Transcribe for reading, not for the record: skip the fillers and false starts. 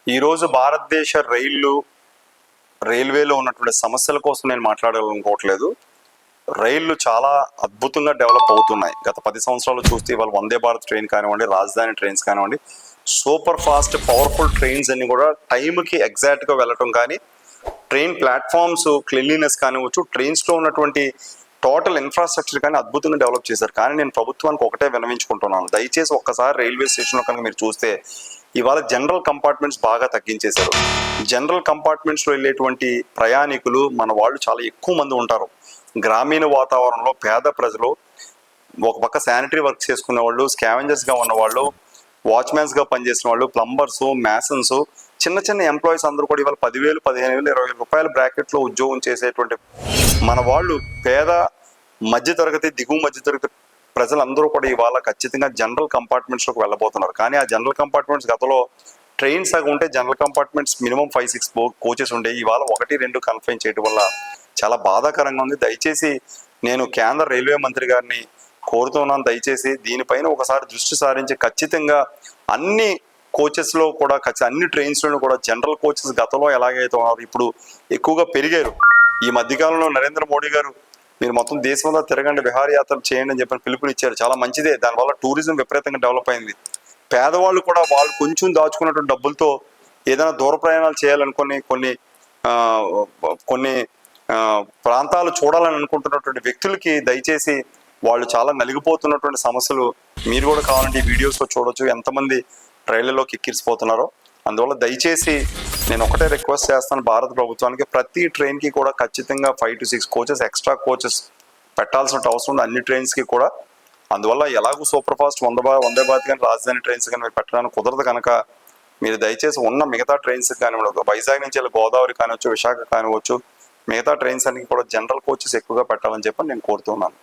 ఈరోజు భారతదేశ రైల్వేలో ఉన్నటువంటి సమస్యల కోసం నేను మాట్లాడాలనుకోవట్లేదు. రైళ్లు చాలా అద్భుతంగా డెవలప్ అవుతున్నాయి. గత 10 సంవత్సరాలు చూస్తే ఇవాళ వందే భారత్ ట్రైన్ కానివ్వండి, రాజధాని ట్రైన్స్ కానివ్వండి, సూపర్ ఫాస్ట్ పవర్ఫుల్ ట్రైన్స్ అన్ని కూడా టైంకి ఎగ్జాక్ట్గా వెళ్ళటం కానీ, ట్రైన్ ప్లాట్ఫామ్స్ క్లీన్లీనెస్ కానివచ్చు, ట్రైన్స్లో ఉన్నటువంటి టోటల్ ఇన్ఫ్రాస్ట్రక్చర్ కానీ అద్భుతంగా డెవలప్ చేశారు. కానీ నేను ప్రభుత్వానికి ఒకటే విన్నవించుకుంటున్నాను, దయచేసి ఒక్కసారి రైల్వే స్టేషన్లో కనుక మీరు చూస్తే ఇవాళ జనరల్ కంపార్ట్మెంట్స్ బాగా తగ్గించేశారు. జనరల్ కంపార్ట్మెంట్స్లో వెళ్ళేటువంటి ప్రయాణికులు మన వాళ్ళు చాలా ఎక్కువ మంది ఉంటారు. గ్రామీణ వాతావరణంలో పేద ప్రజలు, ఒక పక్క శానిటరీ వర్క్ చేసుకునే వాళ్ళు, స్కావెంజర్స్గా ఉన్నవాళ్ళు, వాచ్మ్యాన్స్గా పనిచేసిన వాళ్ళు, ప్లంబర్స్, మ్యాసన్స్, చిన్న చిన్న ఎంప్లాయీస్ అందరూ కూడా ఇవాళ 10,000, 15,000, 20,000 రూపాయల బ్రాకెట్లో ఉద్యోగం చేసేటువంటి మన వాళ్ళు, పేద మధ్యతరగతి, దిగువ మధ్యతరగతి ప్రజలందరూ కూడా ఇవాళ ఖచ్చితంగా జనరల్ కంపార్ట్మెంట్స్లోకి వెళ్ళబోతున్నారు. కానీ ఆ జనరల్ కంపార్ట్మెంట్స్ గతంలో ట్రైన్ సగం ఉంటే జనరల్ కంపార్ట్మెంట్స్ మినిమం 5-6 కోచెస్ ఉండే, ఇవాళ 1-2 కన్ఫైన్ చేయడం వల్ల చాలా బాధాకరంగా ఉంది. దయచేసి నేను కేంద్ర రైల్వే మంత్రి గారిని కోరుతున్నాను, దయచేసి దీనిపైన ఒకసారి దృష్టి సారించి ఖచ్చితంగా అన్ని కోచెస్లో కూడా, అన్ని ట్రైన్స్లోనూ కూడా జనరల్ కోచెస్ గతంలో ఎలాగైతే ఉన్నారు ఇప్పుడు ఎక్కువగా పెరిగారు. ఈ మధ్యకాలంలో నరేంద్ర మోడీ గారు మీరు మొత్తం దేశంలో తిరగండి, విహారయాత్రలు చేయండి అని చెప్పి పిలుపునిచ్చారు. చాలా మంచిదే, దానివల్ల టూరిజం విపరీతంగా డెవలప్ అయింది. పేదవాళ్ళు కూడా వాళ్ళు కొంచెం దాచుకున్నటువంటి డబ్బులతో ఏదైనా దూర ప్రయాణాలు చేయాలనుకుని కొన్ని ప్రాంతాలు చూడాలని అనుకుంటున్నటువంటి వ్యక్తులకి దయచేసి వాళ్ళు చాలా నలిగిపోతున్నటువంటి సమస్యలు మీరు కూడా కావాలంటే ఈ వీడియోస్లో చూడొచ్చు, ఎంతమంది రైళ్లలోకి ఎక్కిరిసిపోతున్నారో. అందువల్ల దయచేసి నేను ఒకటే రిక్వెస్ట్ చేస్తాను భారత ప్రభుత్వానికి, ప్రతి ట్రైన్కి కూడా ఖచ్చితంగా 5-6 కోచెస్ ఎక్స్ట్రా కోచెస్ పెట్టాల్సిన అవసరం ఉంది అన్ని ట్రైన్స్కి కూడా. అందువల్ల ఎలాగో సూపర్ ఫాస్ట్ వందే భారత్ కానీ రాజధాని ట్రైన్స్ కానీ మీరు పెట్టడానికి కుదరదు కనుక మీరు దయచేసి ఉన్న మిగతా ట్రైన్స్ కానివ్వండి, వైజాగ్ నుంచి వెళ్ళి గోదావరి కానివచ్చు, విశాఖ కానివచ్చు, మిగతా ట్రైన్స్ అన్ని కూడా జనరల్ కోచెస్ ఎక్కువగా పెట్టాలని చెప్పి నేను కోరుతున్నాను.